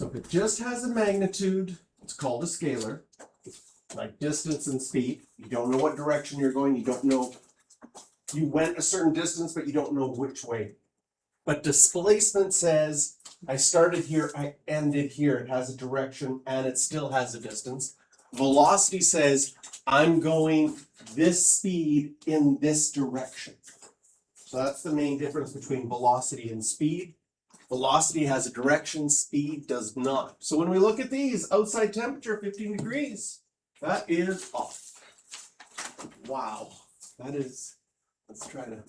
So if it just has a magnitude, it's called a scalar. Like distance and speed. You don't know what direction you're going. You don't know. You went a certain distance, but you don't know which way. But displacement says, I started here, I ended here. It has a direction and it still has a distance. Velocity says, I'm going this speed in this direction. So that's the main difference between velocity and speed. Velocity has a direction, speed does not. So when we look at these, outside temperature 15 degrees, that is off. Wow, that is, let's try to.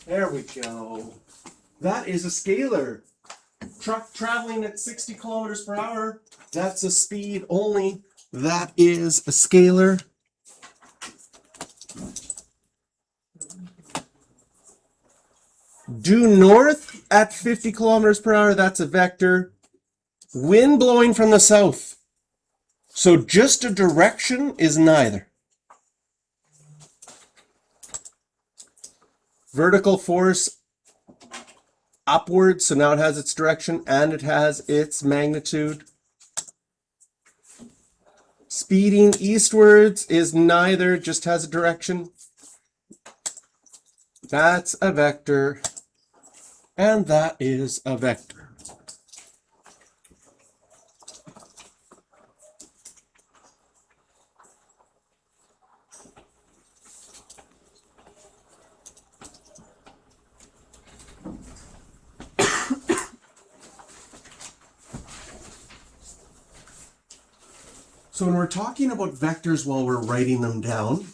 There we go. That is a scalar. Truck traveling at 60 kilometers per hour, that's a speed only. That is a scalar. Due north at 50 kilometers per hour, that's a vector. Wind blowing from the south. So just a direction is neither. Vertical force upward, so now it has its direction and it has its magnitude. Speeding eastwards is neither, just has a direction. That's a vector, and that is a vector. So when we're talking about vectors while we're writing them down,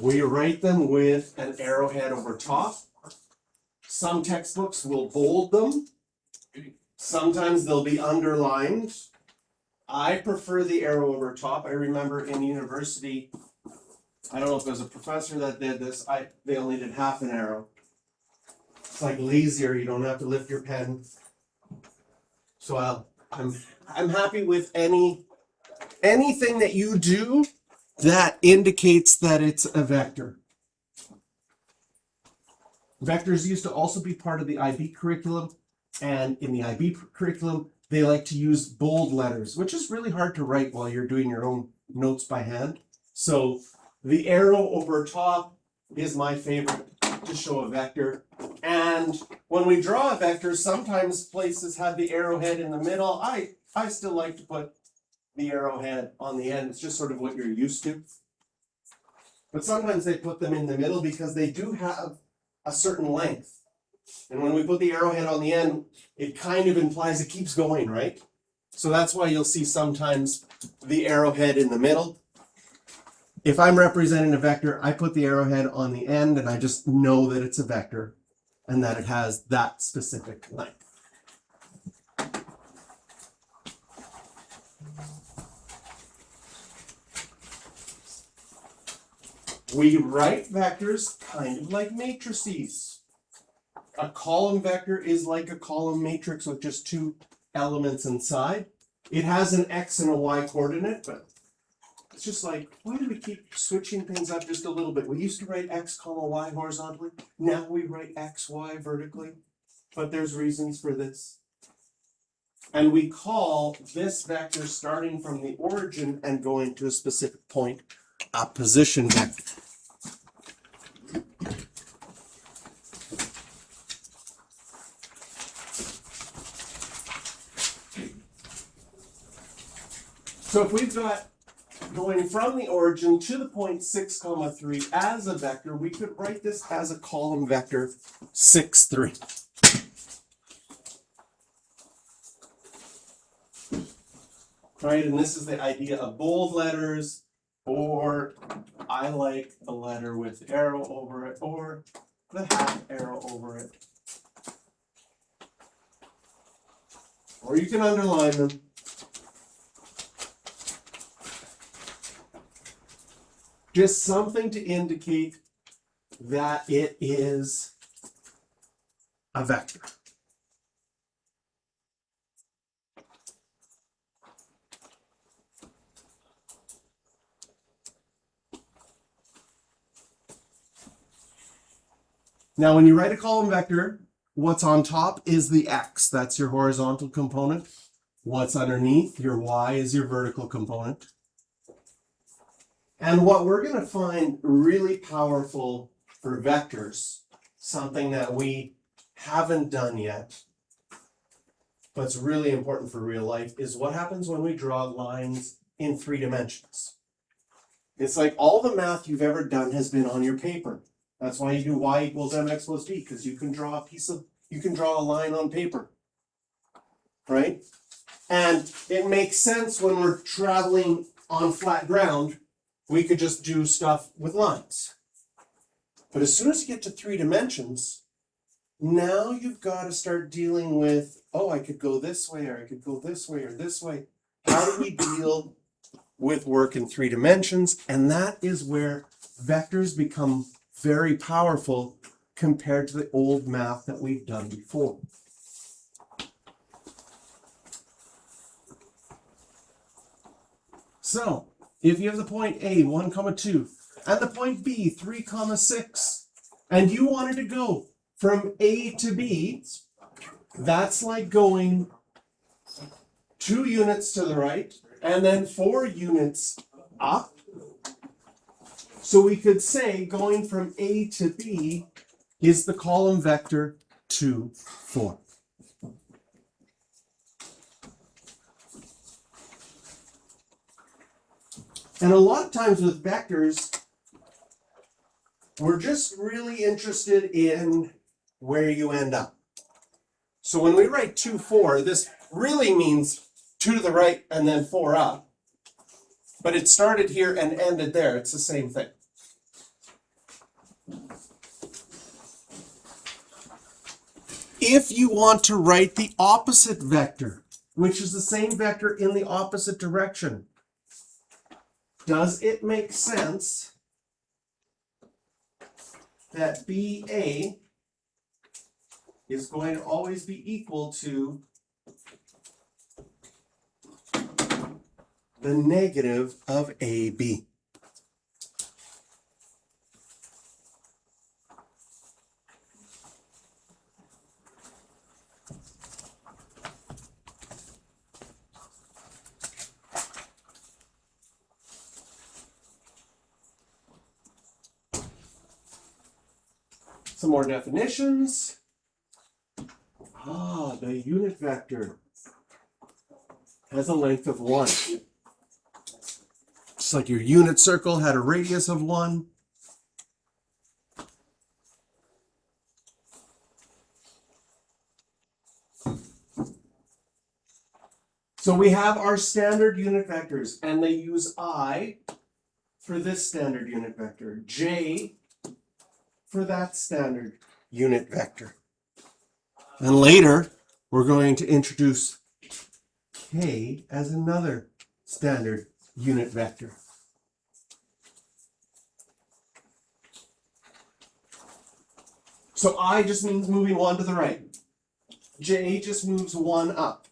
we write them with an arrowhead over top. Some textbooks will bold them. Sometimes they'll be underlined. I prefer the arrow over top. I remember in university, I don't know if there was a professor that did this, they only did half an arrow. It's like lazier, you don't have to lift your pen. So I'm happy with anything that you do that indicates that it's a vector. Vectors used to also be part of the IB curriculum, and in the IB curriculum, they like to use bold letters, which is really hard to write while you're doing your own notes by hand. So the arrow over top is my favorite to show a vector. And when we draw a vector, sometimes places have the arrowhead in the middle. I still like to put the arrowhead on the end. It's just sort of what you're used to. But sometimes they put them in the middle because they do have a certain length. And when we put the arrowhead on the end, it kind of implies it keeps going, right? So that's why you'll see sometimes the arrowhead in the middle. If I'm representing a vector, I put the arrowhead on the end and I just know that it's a vector and that it has that specific length. We write vectors kind of like matrices. A column vector is like a column matrix with just two elements inside. It has an X and a Y coordinate, but it's just like, why do we keep switching things up just a little bit? We used to write X, Y horizontally. Now we write X, Y vertically, but there's reasons for this. And we call this vector starting from the origin and going to a specific point a position vector. So if we've got going from the origin to the point 6, 3 as a vector, we could write this as a column vector 6, 3. Right, and this is the idea of bold letters, or I like the letter with arrow over it, or the half arrow over it. Or you can underline them. Just something to indicate that it is a vector. Now, when you write a column vector, what's on top is the x. That's your horizontal component. What's underneath, your y, is your vertical component. And what we're going to find really powerful for vectors, something that we haven't done yet, but it's really important for real life, is what happens when we draw lines in 3 dimensions. It's like all the math you've ever done has been on your paper. That's why you do y equals mx plus b, because you can draw a line on paper, right? And it makes sense when we're traveling on flat ground, we could just do stuff with lines. But as soon as you get to 3 dimensions, now you've got to start dealing with, oh, I could go this way, or I could go this way, or this way. How do we deal with work in 3 dimensions? And that is where vectors become very powerful compared to the old math that we've done before. So, if you have the point A, 1, 2, and the point B, 3, 6, and you wanted to go from A to B, that's like going 2 units to the right, and then 4 units up. So we could say going from A to B is the column vector 2, 4. And a lot of times with vectors, we're just really interested in where you end up. So when we write 2, 4, this really means 2 to the right and then 4 up. But it started here and ended there. It's the same thing. If you want to write the opposite vector, which is the same vector in the opposite direction, does it make sense that BA is going to always be equal to the negative of AB? Some more definitions. The unit vector has a length of 1. Just like your unit circle had a radius of 1. So we have our standard unit vectors, and they use I for this standard unit vector, J for that standard unit vector. And later, we're going to introduce K as another standard unit vector. So I just means moving 1 to the right. J just moves 1 up.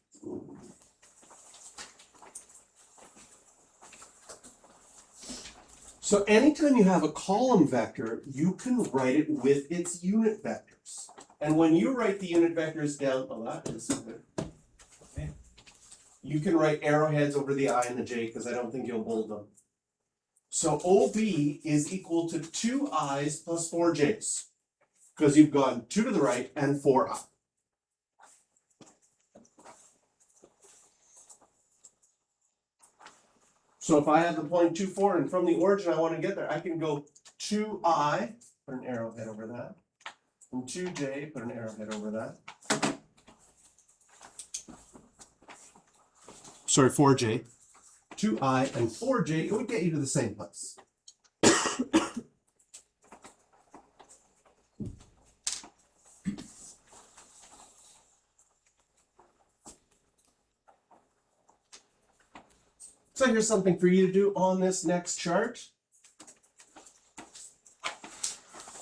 So anytime you have a column vector, you can write it with its unit vectors. And when you write the unit vectors down, that is good. Okay. You can write arrowheads over the I and the J because I don't think you'll bold them. So OB is equal to 2 I's plus 4 J's because you've gone 2 to the right and 4 up. So if I have the point 2, 4 and from the origin I want to get there, I can go 2I, put an arrowhead over that, and 2J, put an arrowhead over that. Sorry, 4J. 2I and 4J, it would get you to the same place. So here's something for you to do on this next chart.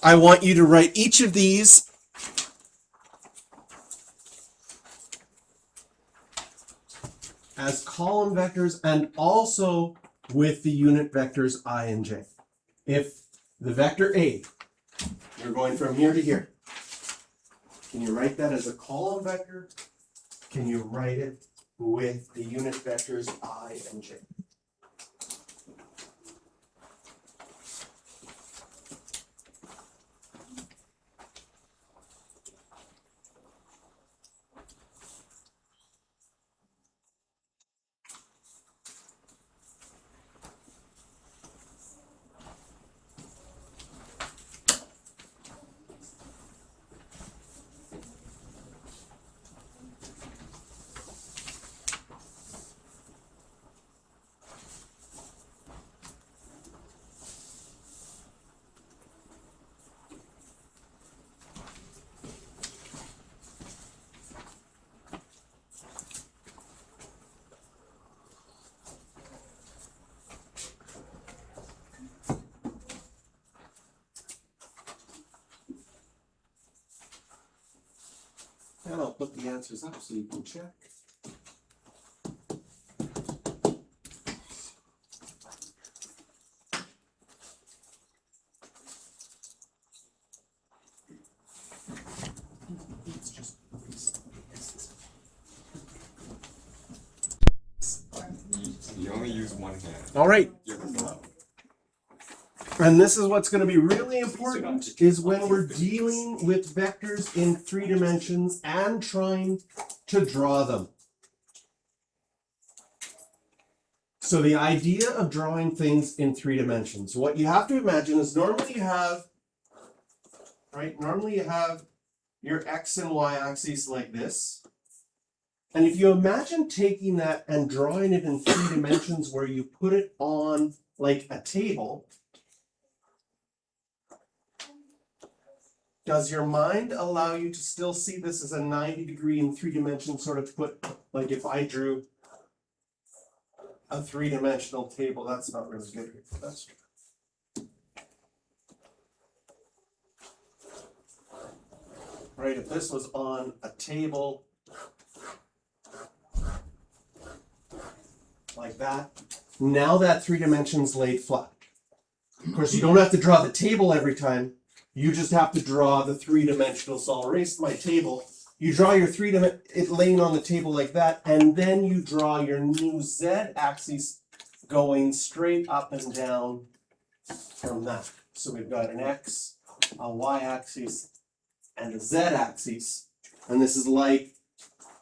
I want you to write each of these as column vectors and also with the unit vectors I and J. If the vector A, you're going from here to here, you write that as a column vector? Can you write it with the unit vectors I and j? And I'll put the answers up so you can check. It's just You only use one hand. all right. You have a glove. And this is what's going to be really important is when we're dealing with vectors in 3 dimensions and trying to draw them. So the idea of drawing things in 3 dimensions, what you have to imagine is normally you have your X and Y axes like this. And if you imagine taking that and drawing it in 3 dimensions where you put it on like a table, does your mind allow you to still see this as a 90-degree in 3 dimensions, sort of put, like if I drew a 3-dimensional table, that's not really good. That's true. Right, if this was on a table like that, now that 3 dimensions laid flat. Of course, you don't have to draw the table every time. You just have to draw the 3-dimensional. So I'll erase my table. You draw your it laying on the table like that, and then you draw your new z-axis going straight up and down from that. So we've got an x, a y-axis, and a z-axis. And this is like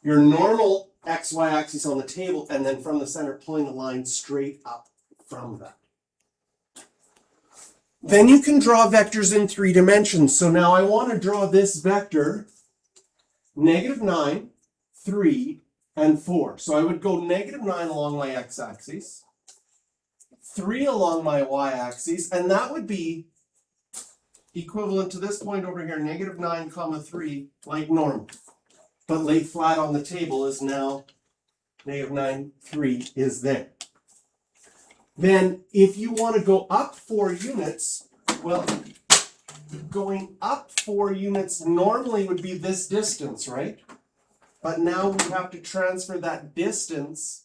your normal x-y axis on the table, and then from the center pulling a line straight up from that. Then you can draw vectors in 3 dimensions. So now I want to draw this vector, -9, 3, and 4. So I would go -9 along my x-axis, 3 along my y-axis, and that would be equivalent to this point over here, -9, 3, like normal. But laid flat on the table is now -9, 3 is there. Then if you want to go up 4 units, well, going up 4 units normally would be this distance, right? But now we have to transfer that distance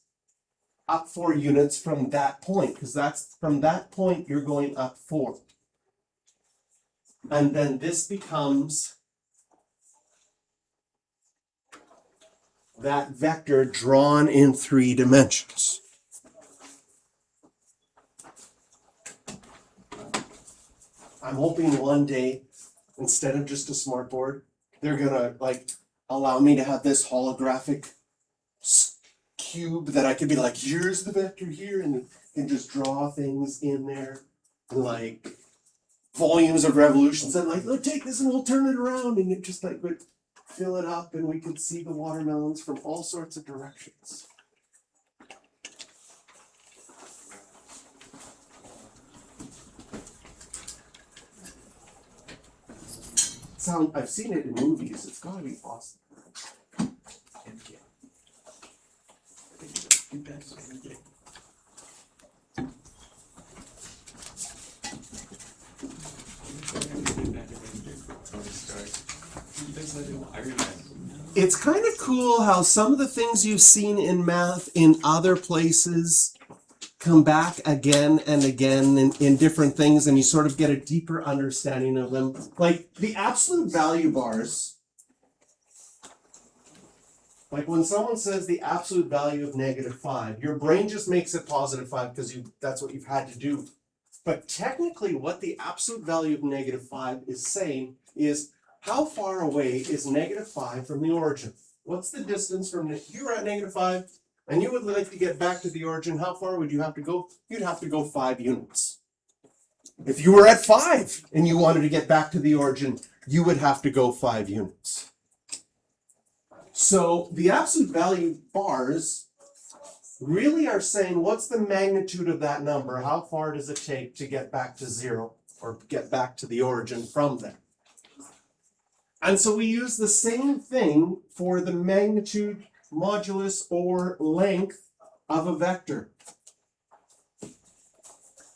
up 4 units from that point, because that's from that point you're going up 4. And then this becomes that vector drawn in 3 dimensions. I'm hoping one day, instead of just a smartboard, they're gonna like allow me to have this holographic cube that I could be like, here's the vector here, and just draw things in there, like volumes of revolutions, and like, look, take this and we'll turn it around, and it just like would fill it up, and we could see the watermelons from all sorts of directions. I've seen it in movies. It's gotta be awesome. It's kind of cool how some of the things you've seen in math in other places come back again and again in different things, and you sort of get a deeper understanding of them. Like the absolute value bars Like when someone says the absolute value of -5, your brain just makes it +5 because that's what you've had to do. But technically what the absolute value of -5 is saying is how far away is -5 from the origin? What's the distance from you were at -5 and you would like to get back to the origin, how far would you have to go? You'd have to go 5 units. If you were at 5 and you wanted to get back to the origin, you would have to go 5 units. So the absolute value bars really are saying what's the magnitude of that number? How far does it take to get back to 0 or get back to the origin from there? And so we use the same thing for the magnitude, modulus, or length of a vector.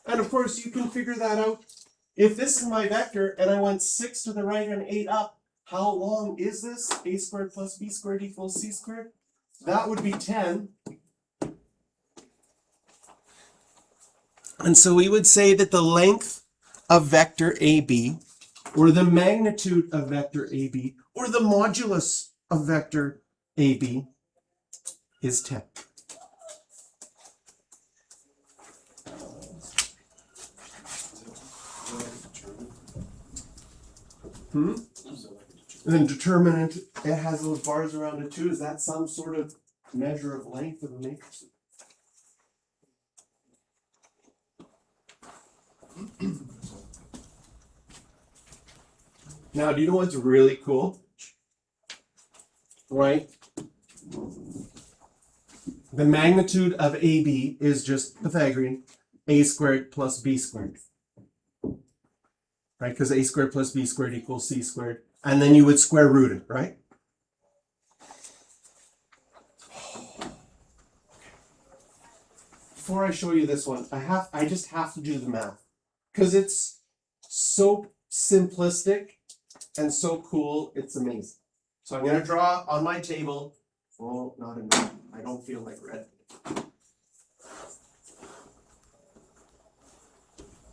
And of course you can figure that out. If this is my vector and I went 6 to the right and 8 up, how long is this? A squared plus b squared equals c squared. That would be 10. And so we would say that the length of vector AB, or the magnitude of vector AB, or the modulus of vector AB is 10. And then determinant, it has those bars around it too. Is that some sort of measure of length of a matrix? Now, do you know what's really cool? Right? The magnitude of AB is just Pythagorean, a squared plus b squared. Right? Because a squared plus b squared equals c squared. And then you would square root it, right? Before I show you this one, I just have to do the math. Because it's so simplistic and so cool, it's amazing. So I'm going to draw on my table. Oh, not in red. I don't feel like red.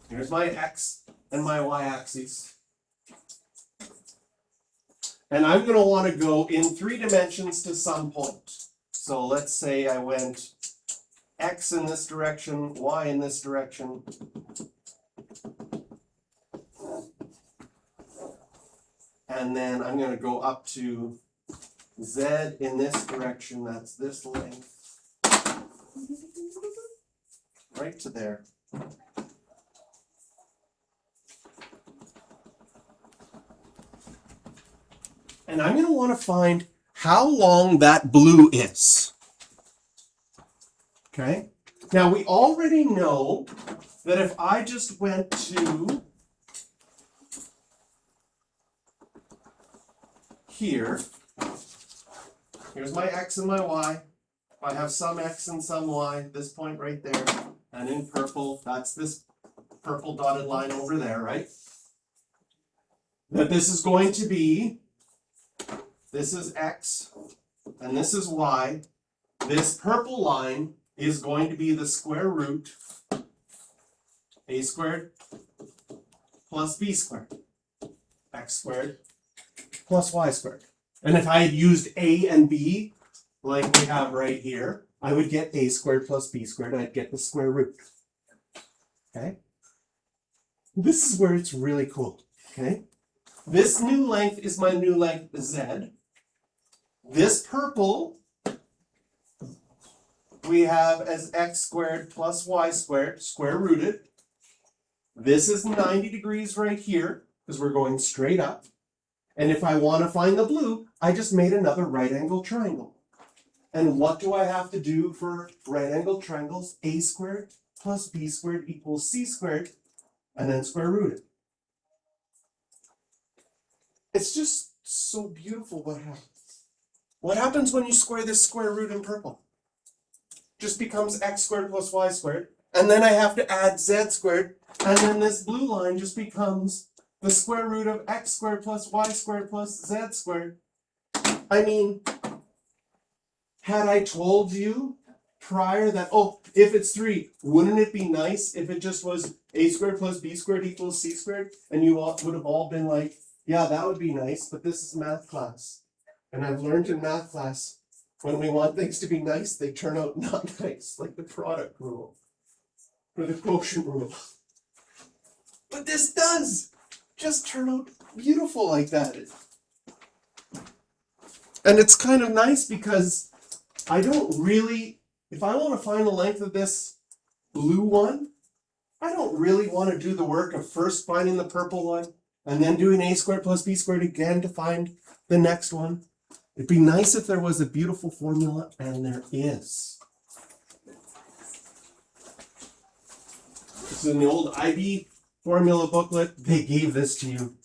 Here's my x and my y axes. And I'm going to want to go in 3 dimensions to some point. So let's say I went x in this direction, y in this direction. And then I'm going to go up to z in this direction, that's this length. Right to there. And I'm going to want to find how long that blue is. Okay? Now we already know that if I just went to here, here's my x and my y. I have some x and some y, this point right there. And in purple, that's this purple dotted line over there, right? That this is going to be, this is x, and this is y. This purple line is going to be the square root a squared plus b squared, x squared plus y squared. And if I had used a and b, like we have right here, I would get a squared plus b squared, and I'd get the square root. Okay? This is where it's really cool. Okay? This new length is my new length z. This purple we have as x squared plus y squared, square rooted. This is 90 degrees right here, because we're going straight up. And if I want to find the blue, I just made another right angle triangle. And what do I have to do for right angle triangles? A squared plus b squared equals c squared, and then square root it. It's just so beautiful what happens. What happens when you square this square root in purple? Just becomes x squared plus y squared, and then I have to add z squared, and then this blue line just becomes the square root of x squared plus y squared plus z squared. I mean, had I told you prior that, oh, if it's 3, wouldn't it be nice if it just was a squared plus b squared equals c squared? And you all would have all been like, yeah, that would be nice, but this is math class. And I've learned in math class, when we want things to be nice, they turn out not nice, like the product rule or the quotient rule. But this does just turn out beautiful like that. And it's kind of nice because I don't really, if I want to find the length of this blue one, I don't really want to do the work of first finding the purple one and then doing a squared plus b squared again to find the next one. It'd be nice if there was a beautiful formula, and there is. This is in the old IB formula booklet. They gave this to you.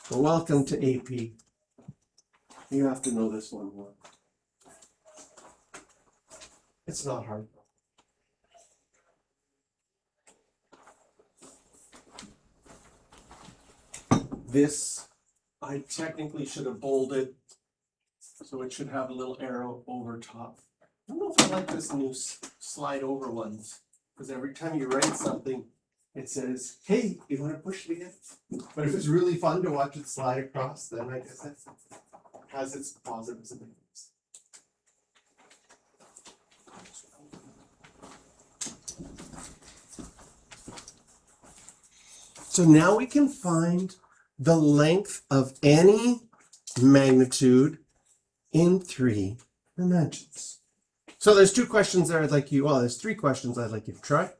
So welcome to AP. You have to know this one more. It's not hard. This, I technically should have bolded, so it should have a little arrow over top. I don't know if I like this new slide over ones, because every time you write something, it says, hey, you want to push it again? But if it's really fun to watch it slide across, then I guess that has its positives and negatives. So now we can find the length of any magnitude in 3 dimensions. So there's 2 questions there I'd like you, well, there's 3 questions I'd like you to try.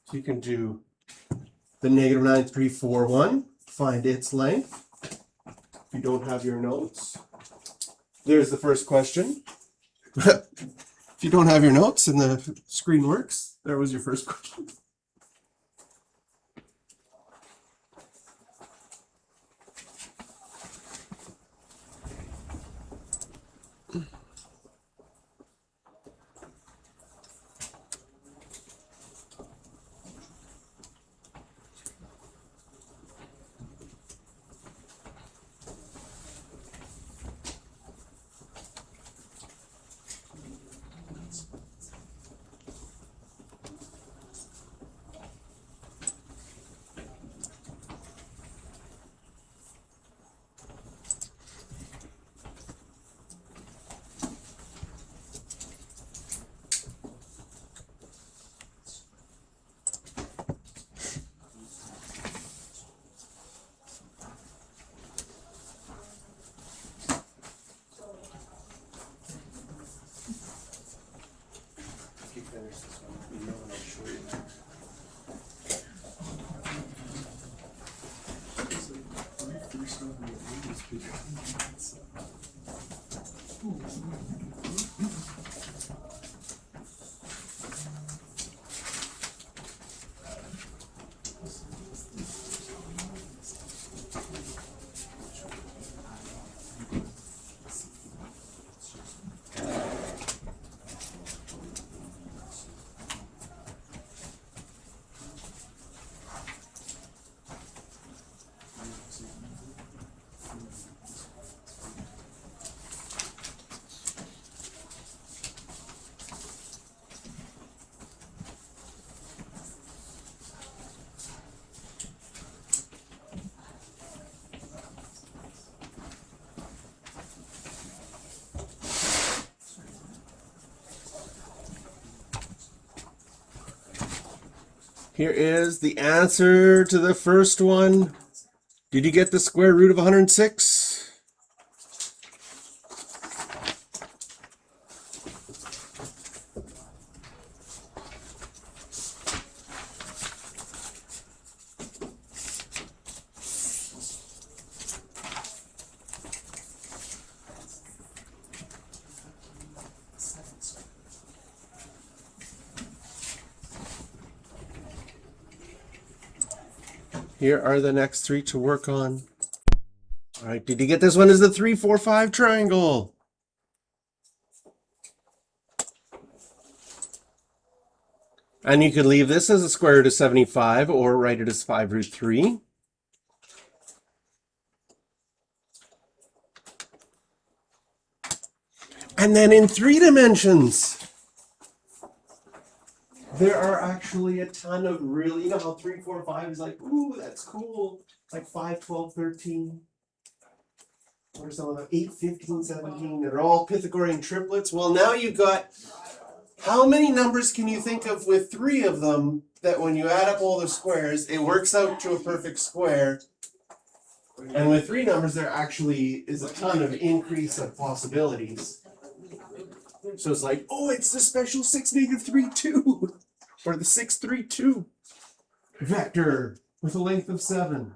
So you can do the -9341, find its length. If you don't have your notes, there's the first question. If you don't have your notes and the screen works, there was your first question. Here is the answer to the first one. Did you get the square root of 106? Here are the next 3 to work on. All right, did you get this one as the 3, 4, 5 triangle? And you could leave this as a square root of 75 or write it as 5 root 3. And then in 3 dimensions, there are actually a ton of really, you know how 3, 4, 5 is like, ooh, that's cool. Like 5, 12, 13. What are some of them? 8, 15, 17. They're all Pythagorean triplets. Well, now you've got, how many numbers can you think of with 3 of them that when you add up all the squares, it works out to a perfect square? And with 3 numbers, there actually is a ton of increase of possibilities. So it's like, oh, it's the special 6, -3, 2. Or the 6, 3, 2 vector with a length of 7.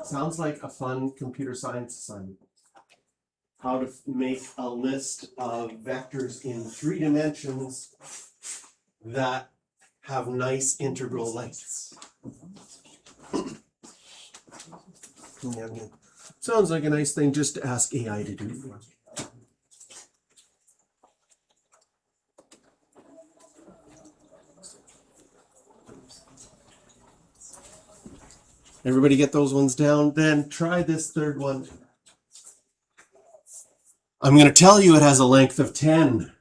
Sounds like a fun computer science assignment. How to make a list of vectors in 3 dimensions that have nice integral lengths. Yeah. Sounds like a nice thing just to ask AI to do for us. Everybody get those ones down? Then try this third one. I'm going to tell you it has a length of 10.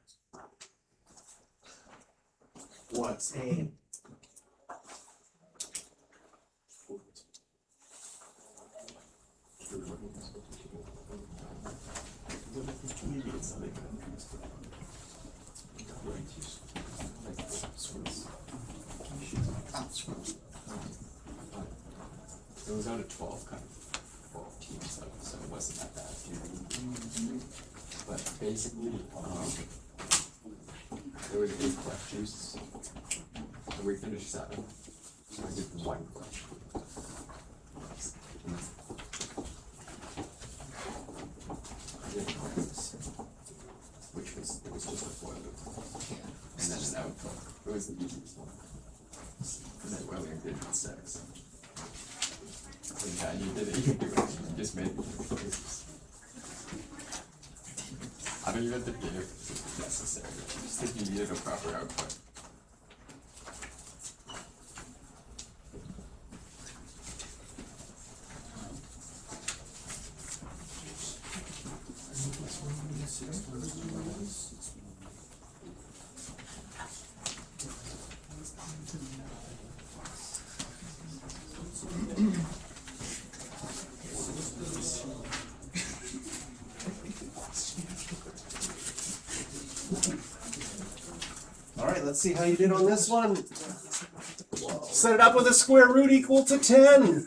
What's A? It was out of 12 kind of 12 teams, so it wasn't that bad. But basically, there was 8 questions, and we finished 7. So I did 1 question. Which was, it was just a for loop. And then an output. It was the easiest one. And then William did 6. Yeah, you did it, you can do it, you just made choices. I don't even think it was necessary, I just think you needed a proper output. All right, let's see how you did on this one. Set it up with a square root equal to 10.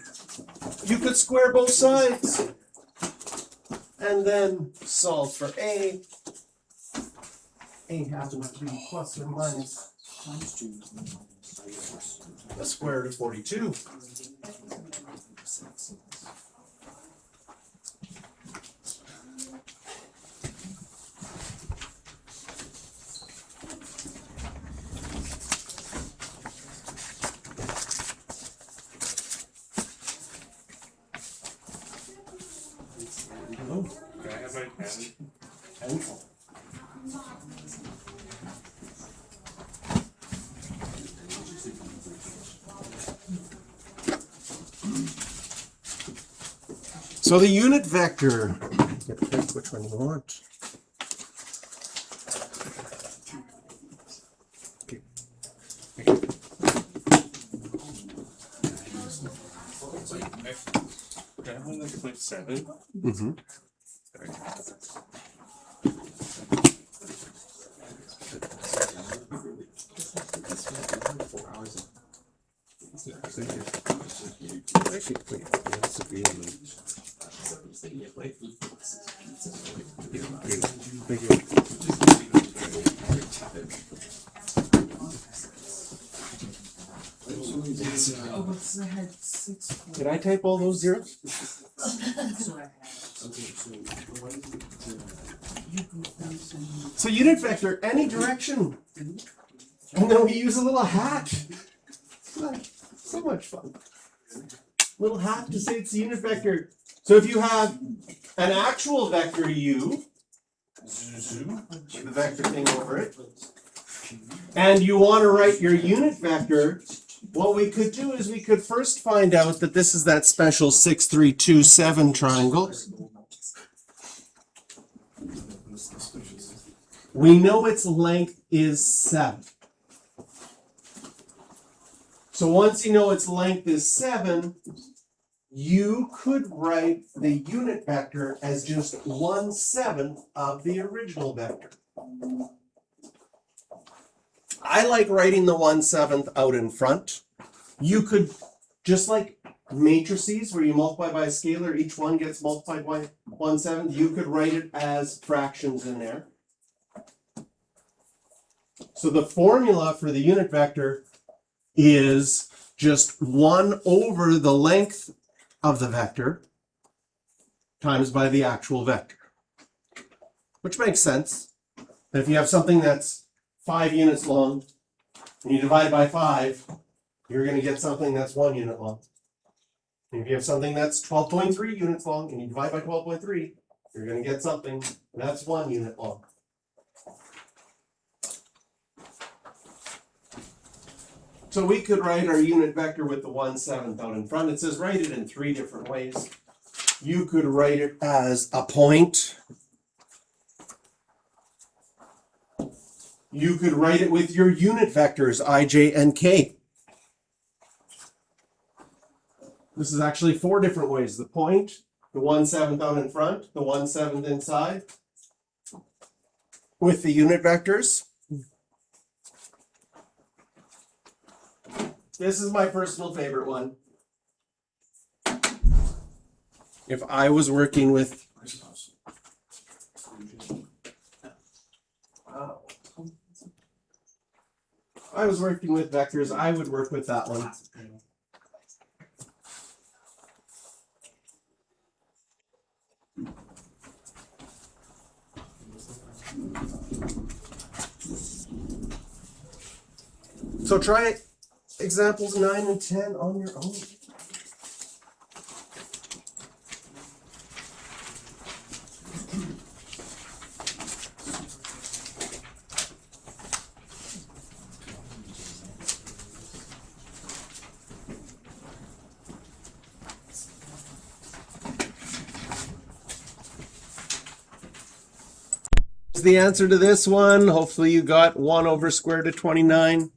You could square both sides. And then solve for A. A happens to be plus or minus the square root of 42. Oh, Can I have my pen? pencil. So the unit vector, get to pick which one you want. Okay. Can I have one that's 0.7? Mm-hmm. Did I type all those zeros? So unit vector, any direction. And then we use a little hat. So much fun. Little hat to say it's a unit vector. So if you have an actual vector u, the vector thing over it, and you want to write your unit vector, what we could do is we could first find out that this is that special 6, 3, 2, 7 triangle. We know its length is 7. So once you know its length is 7, you could write the unit vector as just 1/7 of the original vector. I like writing the 1/7 out in front. You could, just like matrices where you multiply by a scalar, each one gets multiplied by 1/7, you could write it as fractions in there. So the formula for the unit vector is just 1 over the length of the vector times by the actual vector. Which makes sense. If you have something that's 5 units long and you divide by 5, you're going to get something that's 1 unit long. And if you have something that's 12.3 units long and you divide by 12.3, you're going to get something that's 1 unit long. So we could write our unit vector with the 1/7 out in front. It says write it in 3 different ways. You could write it as a point. You could write it with your unit vectors, I, J, and K. This is actually 4 different ways. The point, the 1/7 out in front, the 1/7 inside, with the unit vectors. This is my personal favorite one. If I was working with vectors, I would work with that one. So try examples 9 and 10 on your own. The answer to this one. Hopefully you got 1 over square root of 29.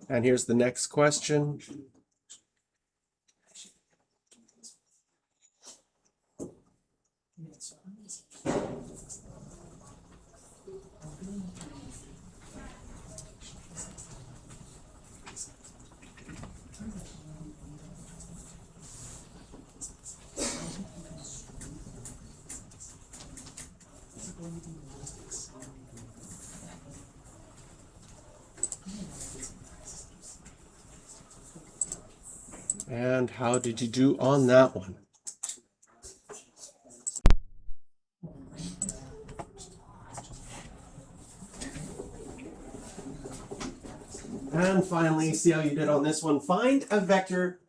And here's the next question. And how did you do on that one? And finally, see how you did on this one. Find a vector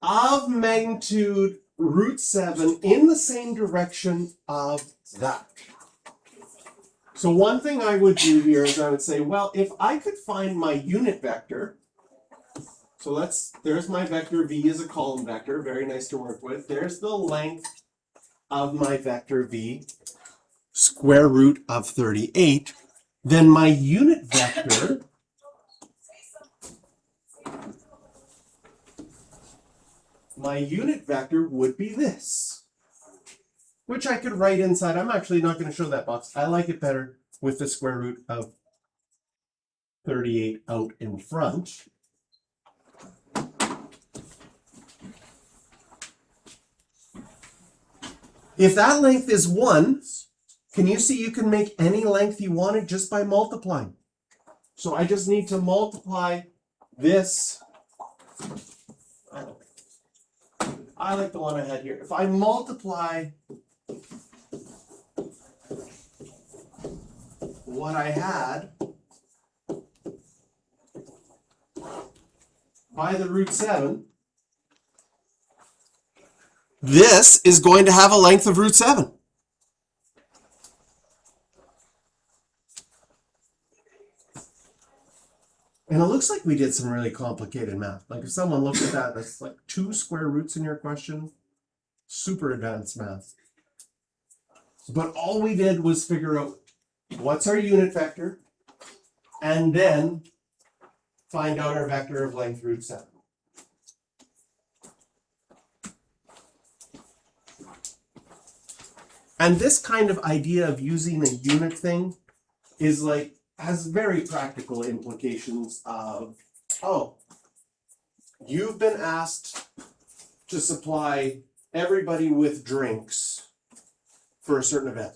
of magnitude √7 in the same direction of that. So one thing I would do here is I would say, well, if I could find my unit vector, so there's my vector v is a column vector, very nice to work with. There's the length of my vector v, square root of 38. Then my unit vector would be this, which I could write inside. I'm actually not going to show that box. I like it better with the square root of 38 out in front. If that length is 1, can you see you can make any length you wanted just by multiplying? So I just need to multiply this. I like the one I had here. If I multiply what I had by the √7, this is going to have a length of √7. And it looks like we did some really complicated math. Like if someone looked at that, that's like 2 square roots in your question. Super advanced math. But all we did was figure out what's our unit vector, and then find out our vector of length root 7. And this kind of idea of using a unit thing is like, has very practical implications of, oh, you've been asked to supply everybody with drinks for a certain event.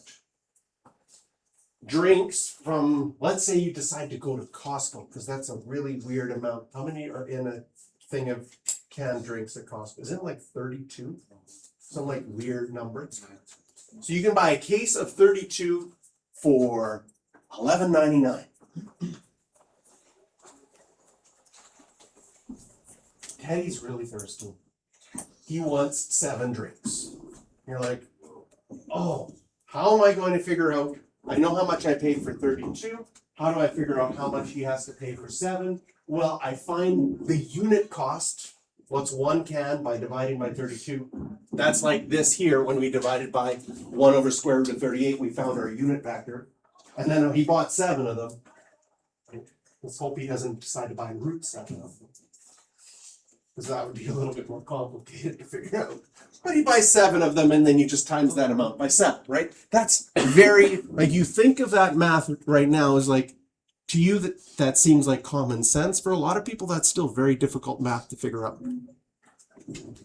Drinks from, let's say you decide to go to Costco, because that's a really weird amount. How many are in a thing of canned drinks at Costco? Is it like 32? Some like weird number. So you can buy a case of 32 for $11.99. Teddy's really thirsty. He wants 7 drinks. You're like, oh, how am I going to figure out? I know how much I paid for 32. How do I figure out how much he has to pay for 7? Well, I find the unit cost. What's 1 can by dividing by 32? That's like this here when we divided by 1 over square root of 38. We found our unit vector. And then he bought 7 of them. Let's hope he doesn't decide to buy root 7 of them, because that would be a little bit more complicated to figure out. But he buys 7 of them, and then you just times that amount by 7, right? That's very, like, you think of that math right now as like, to you that seems like common sense. For a lot of people, that's still very difficult math to figure out.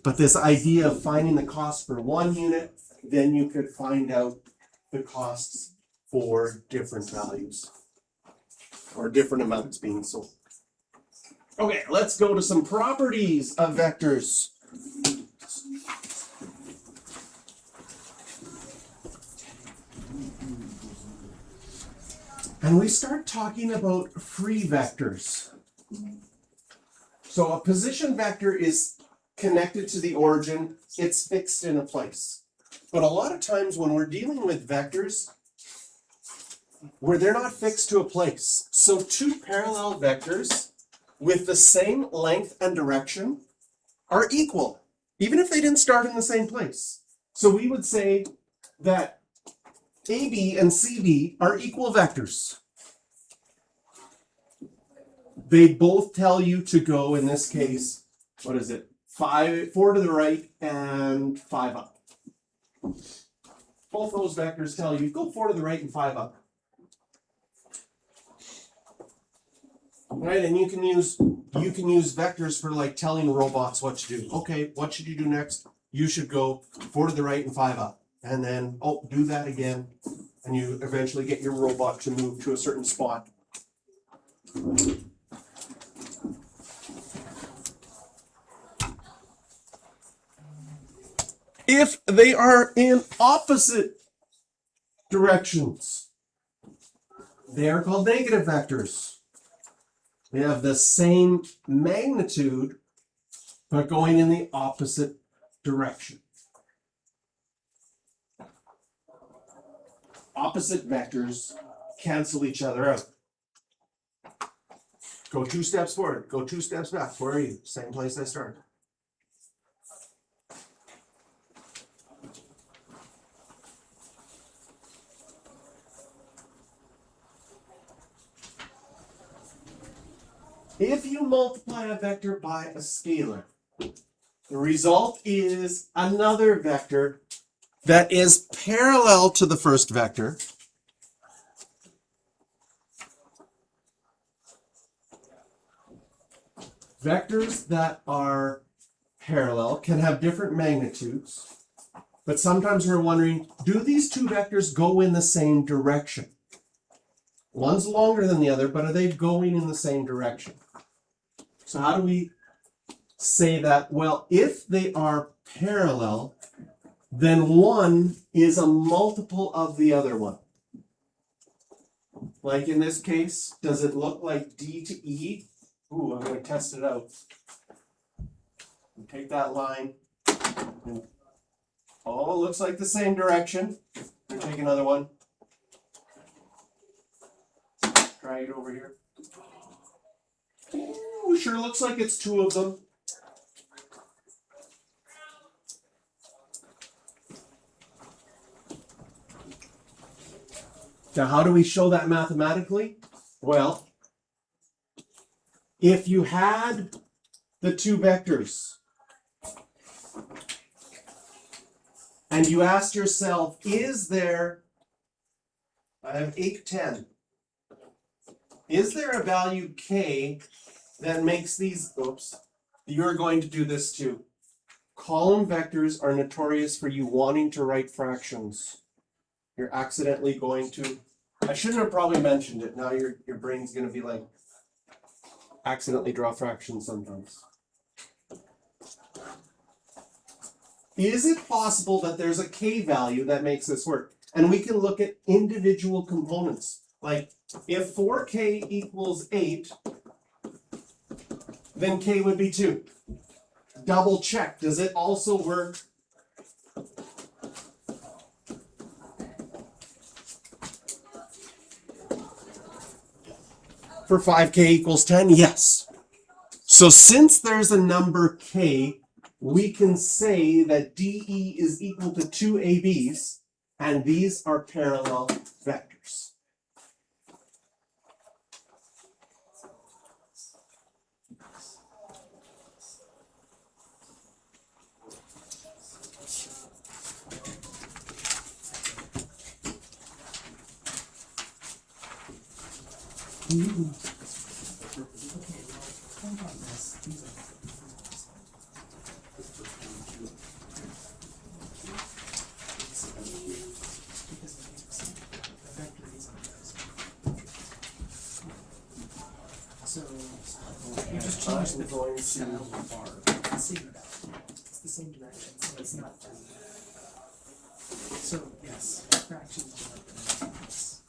But this idea of finding the cost for 1 unit, then you could find out the costs for different values or different amounts being sold. Okay, let's go to some properties of vectors. And we start talking about free vectors. So a position vector is connected to the origin, it's fixed in a place. But a lot of times when we're dealing with vectors, where they're not fixed to a place. So 2 parallel vectors with the same length and direction are equal, even if they didn't start in the same place. So we would say that AB and CD are equal vectors. They both tell you to go, in this case, what is it? 4 to the right and 5 up. Both those vectors tell you go 4 to the right and 5 up. Right, and you can use vectors for like telling robots what to do. Okay, what should you do next? You should go 4 to the right and 5 up. And then, oh, do that again. And you eventually get your robot to move to a certain spot. If they are in opposite directions, they are called negative vectors. They have the same magnitude, but going in the opposite direction. Opposite vectors cancel each other out. Go 2 steps forward, go 2 steps back. Where are you? Same place I started. If you multiply a vector by a scalar, the result is another vector that is parallel to the first vector. Vectors that are parallel can have different magnitudes, but sometimes we're wondering, do these 2 vectors go in the same direction? One's longer than the other, but are they going in the same direction? So how do we say that? Well, if they are parallel, then one is a multiple of the other one. Like in this case, does it look like D to E? Ooh, I'm going to test it out. Take that line. And, oh, it looks like the same direction. We'll take another one. Try it over here. Ooh, sure looks like it's 2 of them. Now, how do we show that mathematically? Well, If you had the two vectors and you asked yourself, is there, I have 8, 10. Is there a value k that makes these, oops, you're going to do this too. Column vectors are notorious for you wanting to write fractions. You're accidentally going to, I shouldn't have probably mentioned it. Now your brain's gonna be like, accidentally draw fractions sometimes. Is it possible that there's a k value that makes this work? And we can look at individual components. Like if 4k equals 8, then k would be 2. Double check. Does it also work? For 5k equals 10? Yes. So since there's a number k, we can say that DE is equal to 2 ABs, and these are parallel vectors. So You just change I'm the going to style of the bar. It's the same direction, so it's not. So yes, fractions are like this.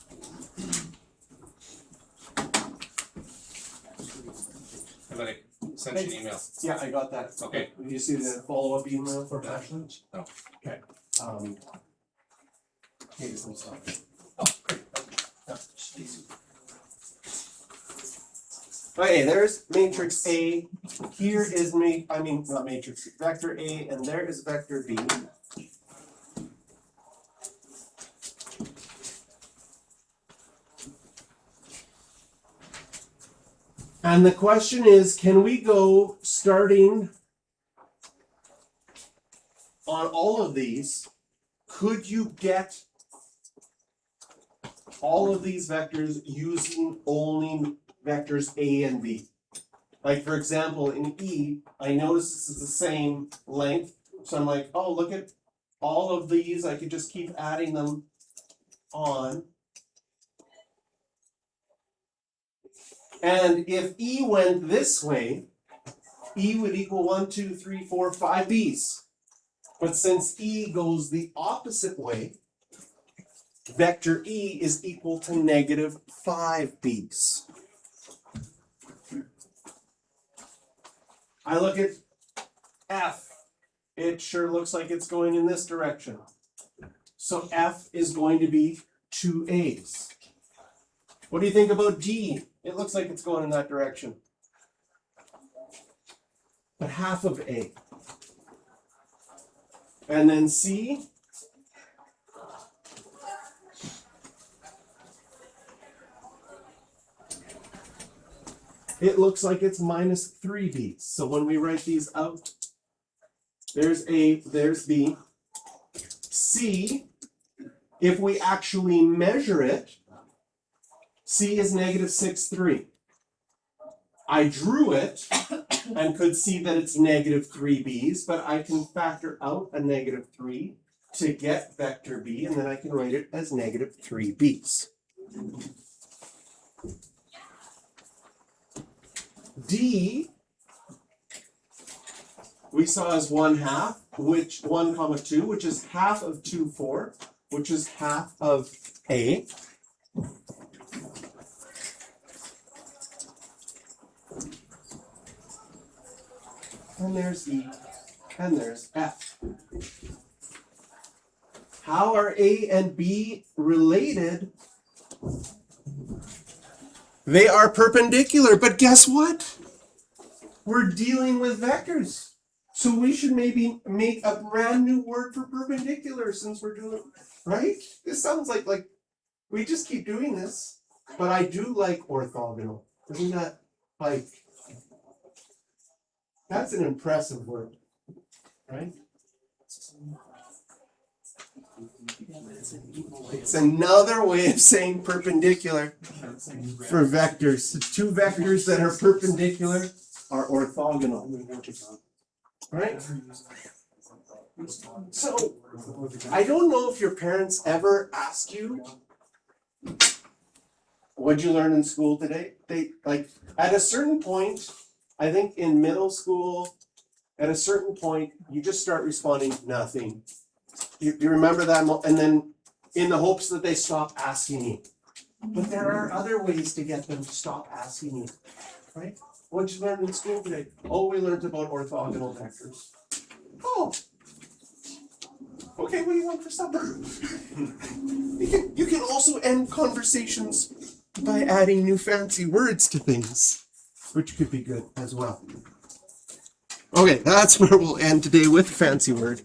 I'm gonna send you an email. Yeah, I got that. Okay. Did you see the follow-up email for Ashley? No. Okay. Here's some stuff. Oh, great. Okay, there's matrix A. Here is not matrix, vector A, and there is vector B. And the question is, can we go starting on all of these? Could you get all of these vectors using only vectors A and B? Like for example, in E, I notice this is the same length. So I'm like, oh, look at all of these. I could just keep adding them on. And if E went this way, E would equal 1, 2, 3, 4, 5 B's. But since E goes the opposite way, vector E is equal to negative 5 B's. I look at F. It sure looks like it's going in this direction. So F is going to be 2 A's. What do you think about G? It looks like it's going in that direction. But half of A. And then C. It looks like it's minus 3 B's. So when we write these out, there's A, there's B. C, if we actually measure it, C is negative 6, 3. I drew it and could see that it's negative 3 B's, but I can factor out a negative 3 to get vector B, and then I can write it as negative 3 B's. D, we saw as 1/2, which 1 comma 2, which is half of 2, 4, which is half of A. And there's E, and there's F. How are A and B related? They are perpendicular, but guess what? We're dealing with vectors. So we should maybe make a brand new word for perpendicular since we're doing, right? This sounds like we just keep doing this. But I do like orthogonal. Isn't that like That's an impressive word, right? It's another way of saying perpendicular for vectors. Two vectors that are perpendicular are orthogonal, right? So, I don't know if your parents ever ask you, what'd you learn in school today? They, like, at a certain point, I think in middle school, at a certain point, you just start responding, nothing. You remember that, and then in the hopes that they stop asking you. But there are other ways to get them to stop asking you, right? What'd you learn in school today? Oh, we learned about orthogonal vectors. Oh. Okay, what do you want for supper? You can also end conversations by adding new fancy words to things, which could be good as well. Okay, that's where we'll end today with fancy word.